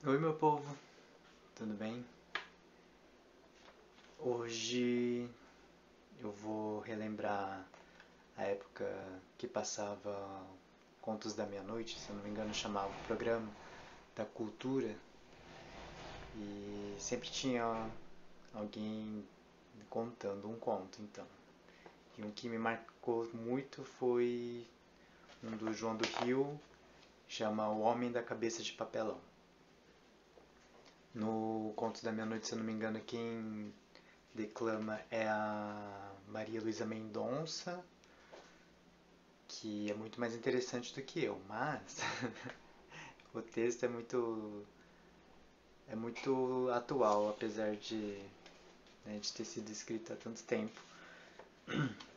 Oi, meu povo, tudo bem? Hoje eu vou relembrar a época que passava Contos da Meia-Noite, se eu não me engano, chamava o programa da cultura, e sempre tinha alguém contando um conto, então. E um que me marcou muito foi um do João do Rio, chama O Homem da Cabeça de Papelão. No Contos da Meia-Noite, se eu não me engano, quem declama é a Maria Luísa Mendonça, que é muito mais interessante do que eu, mas o texto é muito atual, apesar de ter sido escrito há tanto tempo.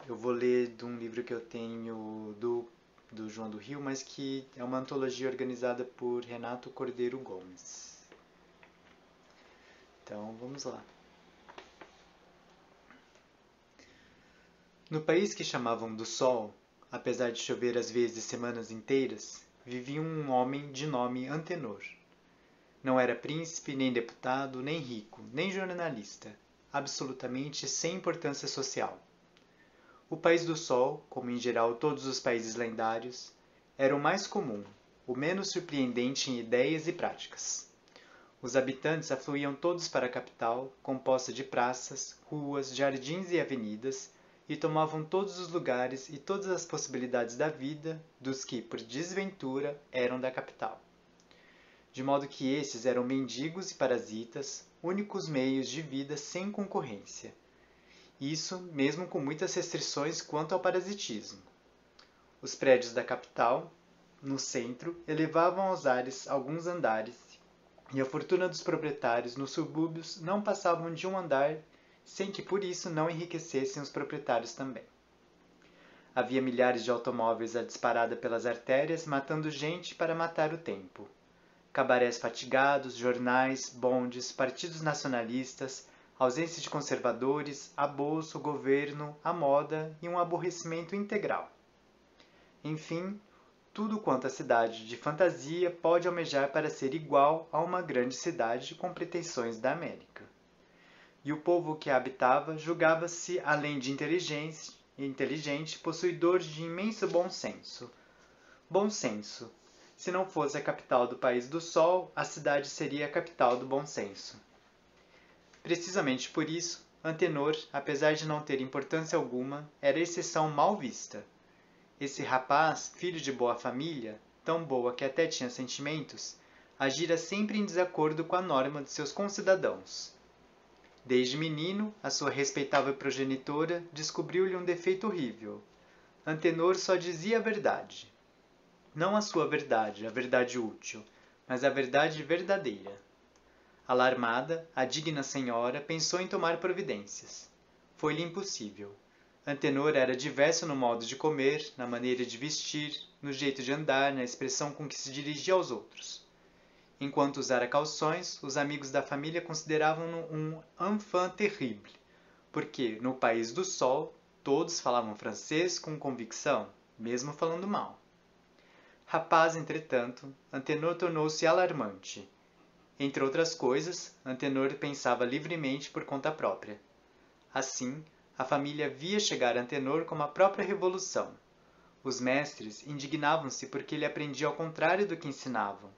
Eu vou ler de um livro que eu tenho do João do Rio, mas que é uma antologia organizada por Renato Cordeiro Gomes. Então vamos lá. No país que chamavam do Sol, apesar de chover às vezes semanas inteiras, vivia um homem de nome Antenor. Não era príncipe, nem deputado, nem rico, nem jornalista, absolutamente sem importância social. O País do Sol, como em geral todos os países lendários, era o mais comum, o menos surpreendente em ideias e práticas. Os habitantes afluíam todos para a capital, composta de praças, ruas, jardins e avenidas, e tomavam todos os lugares e todas as possibilidades da vida dos que, por desventura, eram da capital. De modo que esses eram mendigos e parasitas, únicos meios de vida sem concorrência. Isso mesmo com muitas restrições quanto ao parasitismo. Os prédios da capital, no centro, elevavam aos ares alguns andares, e a fortuna dos proprietários nos subúrbios não passavam de um andar, sem que por isso não enriquecessem os proprietários também. Havia milhares de automóveis a disparada pelas artérias, matando gente para matar o tempo. Cabarés fatigados, jornais, bondes, partidos nacionalistas, ausência de conservadores, abolso, governo, a moda e um aborrecimento integral. Enfim, tudo quanto a cidade de fantasia pode almejar para ser igual a uma grande cidade com pretensões da América. E o povo que a habitava julgava-se, além de inteligente, possuidor de imenso bom senso. Bom senso. Se não fosse a capital do País do Sol, a cidade seria a capital do bom senso. Precisamente por isso, Antenor, apesar de não ter importância alguma, era exceção mal vista. Esse rapaz, filho de boa família, tão boa que até tinha sentimentos, agira sempre em desacordo com a norma de seus concidadãos. Desde menino, a sua respeitável progenitora descobriu-lhe um defeito horrível. Antenor só dizia a verdade. Não a sua verdade, a verdade útil, mas a verdade verdadeira. Alarmada, a digna senhora pensou em tomar providências. Foi-lhe impossível. Antenor era diverso no modo de comer, na maneira de vestir, no jeito de andar, na expressão com que se dirigia aos outros. Enquanto usara calções, os amigos da família consideravam-no um enfant terrible, porque, no país do sol, todos falavam francês com convicção, mesmo falando mal. Rapaz, entretanto, Antenor tornou-se alarmante. Entre outras coisas, Antenor pensava livremente por conta própria. Assim, a família via chegar Antenor como a própria revolução. Os mestres indignavam-se porque ele aprendia ao contrário do que ensinavam.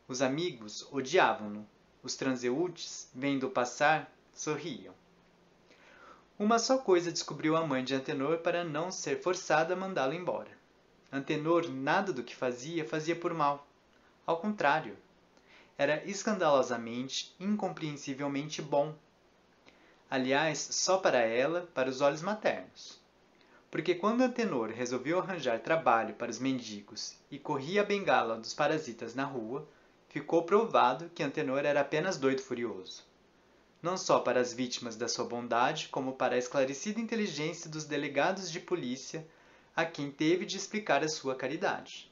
Os amigos odiavam-no. Os transeuntes, vendo-o passar, sorriam. Uma só coisa descobriu a mãe de Antenor para não ser forçada a mandá-lo embora. Antenor nada do que fazia por mal. Ao contrário, era escandalosamente, incompreensivelmente bom. Aliás, só para ela, para os olhos maternos. Porque quando Antenor resolveu arranjar trabalho para os mendigos e corria a bengala dos parasitas na rua, ficou provado que Antenor era apenas doido furioso. Não só para as vítimas da sua bondade, como para a esclarecida inteligência dos delegados de polícia, a quem teve de explicar a sua caridade.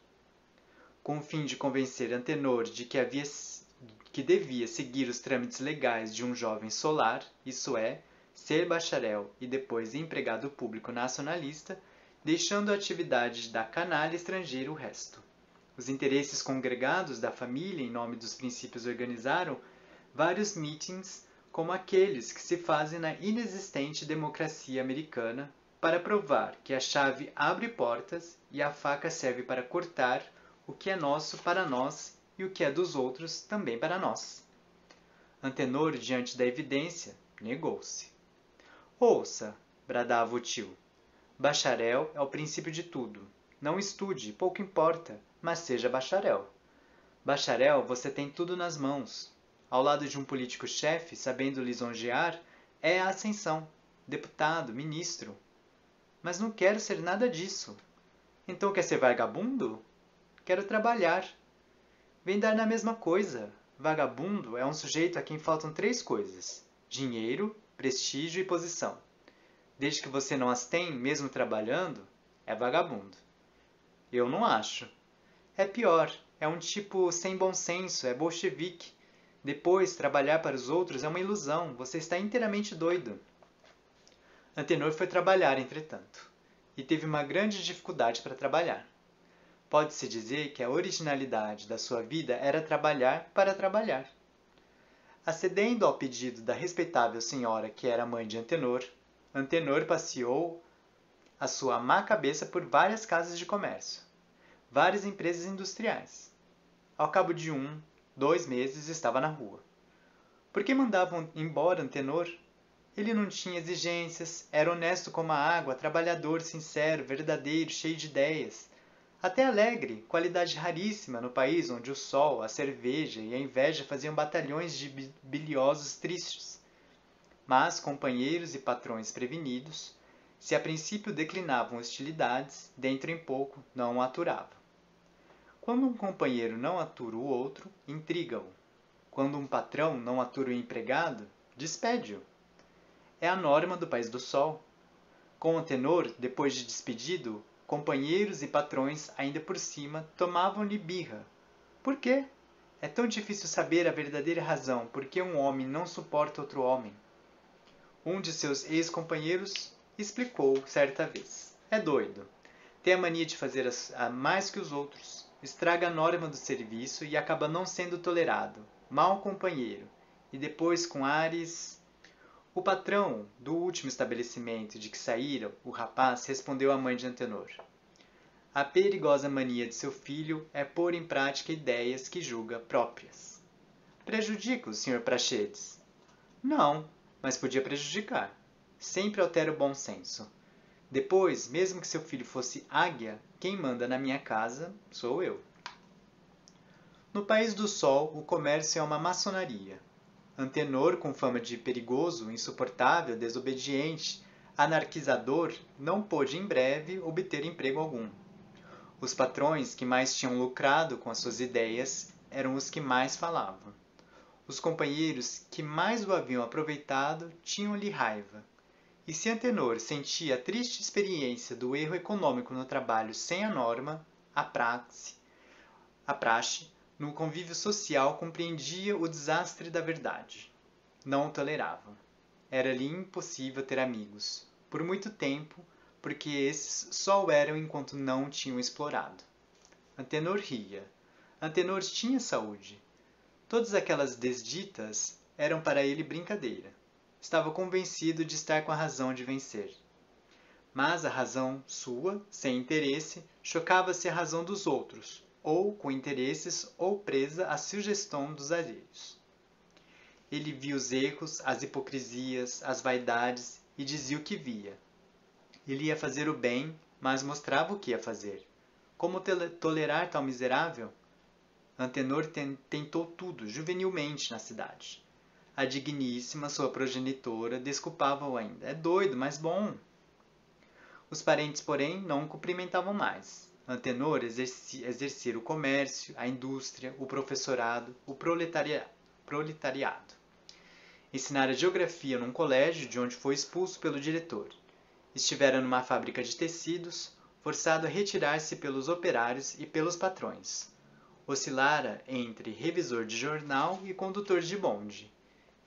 Com o fim de convencer Antenor de que devia seguir os trâmites legais de um jovem solar, isso é, ser bacharel e depois empregado público nacionalista, deixando a atividade da canalha estrangeira o resto. Os interesses congregados da família, em nome dos princípios, organizaram vários meetings como aqueles que se fazem na inexistente democracia americana para provar que a chave abre portas e a faca serve para cortar o que é nosso para nós e o que é dos outros também para nós. Antenor, diante da evidência, negou-se. Ouça, bradava o tio. Bacharel é o princípio de tudo. Não estude, pouco importa, mas seja bacharel. Bacharel, você tem tudo nas mãos. Ao lado de um político-chefe, sabendo lisonjear, é a ascensão. Deputado, ministro. Mas não quero ser nada disso. Então quer ser vagabundo? Quero trabalhar. Vem dar na mesma coisa. Vagabundo é um sujeito a quem faltam 3 coisas: dinheiro, prestígio e posição. Desde que você não as tem, mesmo trabalhando, é vagabundo. Eu não acho. É pior, é um tipo sem bom senso, é bolchevique. Depois, trabalhar para os outros é uma ilusão, você está inteiramente doido. Antenor foi trabalhar, entretanto, e teve uma grande dificuldade para trabalhar. Pode-se dizer que a originalidade da sua vida era trabalhar para trabalhar. Acedendo ao pedido da respeitável senhora que era mãe de Antenor, Antenor passeou a sua má cabeça por várias casas de comércio, várias empresas industriais. Ao cabo de 2 meses estava na rua. Por que mandavam embora Antenor? Ele não tinha exigências, era honesto como a água, trabalhador, sincero, verdadeiro, cheio de ideias. Até alegre, qualidade raríssima no país onde o sol, a cerveja e a inveja faziam batalhões de biliosos tristes. Mas companheiros e patrões prevenidos, se a princípio declinavam hostilidades, dentro em pouco não o aturavam. Quando um companheiro não atura o outro, intriga-o. Quando um patrão não atura o empregado, despede-o. É a norma do País do Sol. Com Antenor, depois de despedido, companheiros e patrões, ainda por cima, tomavam-lhe birra. Por quê? É tão difícil saber a verdadeira razão por que um homem não suporta outro homem. Um de seus ex-companheiros explicou certa vez. É doido. Tem a mania de fazer mais que os outros. Estraga a norma do serviço e acaba não sendo tolerado. Mau companheiro. E depois, com ares... O patrão do último estabelecimento de que saíram, o rapaz, respondeu à mãe de Antenor. A perigosa mania de seu filho é pôr em prática ideias que julga próprias. Prejudica o Sr. Praxedes? Não, mas podia prejudicar. Sempre altera o bom senso. Depois, mesmo que seu filho fosse águia, quem manda na minha casa sou eu. No País do Sol, o comércio é uma maçonaria. Antenor, com fama de perigoso, insuportável, desobediente, anarquizador, não pôde em breve obter emprego algum. Os patrões que mais tinham lucrado com as suas ideias eram os que mais falavam. Os companheiros que mais o haviam aproveitado tinham-lhe raiva. E se Antenor sentia a triste experiência do erro econômico no trabalho sem a norma, a praxe, no convívio social compreendia o desastre da verdade. Não o tolerava. Era-lhe impossível ter amigos, por muito tempo, porque esses só o eram enquanto não o tinham explorado. Antenor ria. Antenor tinha saúde. Todas aquelas desditas eram para ele brincadeira. Estava convencido de estar com a razão de vencer. Mas a razão sua, sem interesse, chocava-se à razão dos outros, ou com interesses ou presa à sugestão dos alheios. Ele via os erros, as hipocrisias, as vaidades e dizia o que via. Ele ia fazer o bem, mas mostrava o que ia fazer. Como tolerar tal miserável? Antenor tentou tudo, juvenilmente, na cidade. A digníssima, sua progenitora, desculpava-o ainda. É doido, mas bom. Os parentes, porém, não o cumprimentavam mais. Antenor exercia o comércio, a indústria, o professorado, o proletariado. Ensinara geografia num colégio de onde foi expulso pelo diretor. Estivera numa fábrica de tecidos, forçado a retirar-se pelos operários e pelos patrões. Oscilara entre revisor de jornal e condutor de bonde.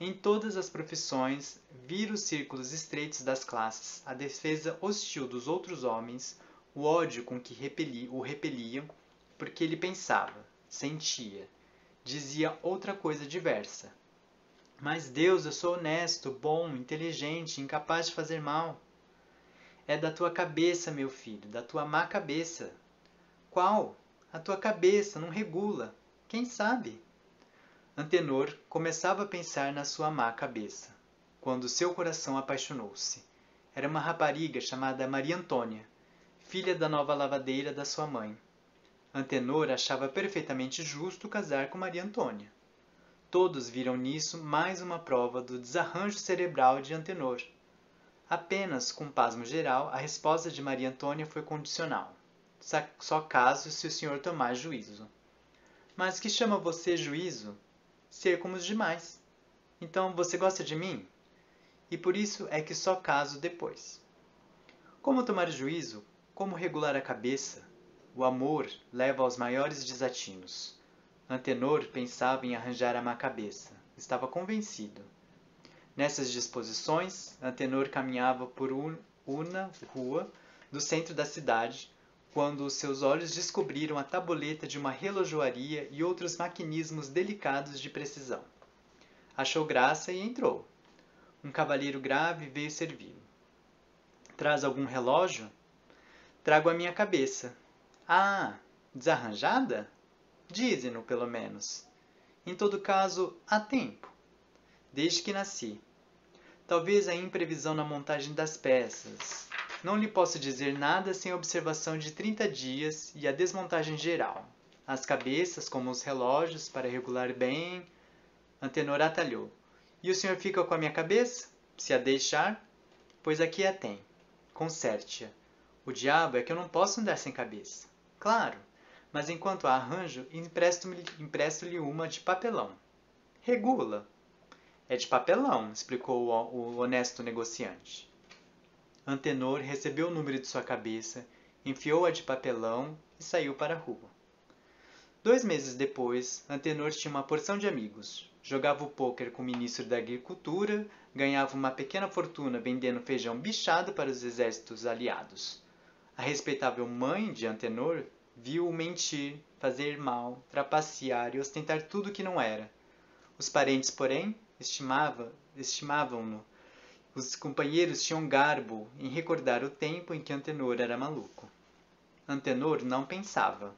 Em todas as profissões, vira os círculos estreitos das classes, a defesa hostil dos outros homens, o ódio com que o repeliam porque ele pensava, sentia, dizia outra coisa diversa. Mas Deus, eu sou honesto, bom, inteligente, incapaz de fazer mal. É da tua cabeça, meu filho, da tua má cabeça. Qual? A tua cabeça não regula. Quem sabe? Antenor começava a pensar na sua má cabeça, quando seu coração apaixonou-se. Era uma rapariga chamada Maria Antônia, filha da nova lavadeira da sua mãe. Antenor achava perfeitamente justo casar com Maria Antônia. Todos viram nisso mais uma prova do desarranjo cerebral de Antenor. Apenas, com pasmo geral, a resposta de Maria Antônia foi condicional. Só caso se o senhor tomar juízo. Mas que chama você juízo? Ser como os demais. Então você gosta de mim? E por isso é que só caso depois. Como tomar juízo? Como regular a cabeça? O amor leva aos maiores desatinos. Antenor pensava em arranjar a má cabeça. Estava convencido. Nessas disposições, Antenor caminhava por uma rua do centro da cidade, quando seus olhos descobriram a tabuleta de uma relojoaria e outros maquinismos delicados de precisão. Achou graça e entrou. Um cavalheiro grave veio servi-lo. Traz algum relógio? Trago a minha cabeça. Ah, desarranjada? Dizem-no, pelo menos. Em todo caso, há tempo. Desde que nasci. Talvez a imprevisão na montagem das peças. Não lhe posso dizer nada sem a observação de 30 dias e a desmontagem geral. As cabeças, como os relógios, para regular bem. Antenor atalhou. E o senhor fica com a minha cabeça? Se a deixar? Pois aqui a tem. Conserte-a. O diabo é que eu não posso andar sem cabeça. Claro, mas enquanto a arranjo, empresto-lhe uma de papelão. Regula. É de papelão, explicou o honesto negociante. Antenor recebeu o número de sua cabeça, enfiou-a de papelão e saiu para a rua. 2 meses depois, Antenor tinha uma porção de amigos. Jogava o pôquer com o ministro da Agricultura, ganhava uma pequena fortuna vendendo feijão bichado para os exércitos aliados. A respeitável mãe de Antenor viu-o mentir, fazer mal, trapacear e ostentar tudo o que não era. Os parentes, porém, estimavam-no. Os companheiros tinham garbo em recordar o tempo em que Antenor era maluco. Antenor não pensava.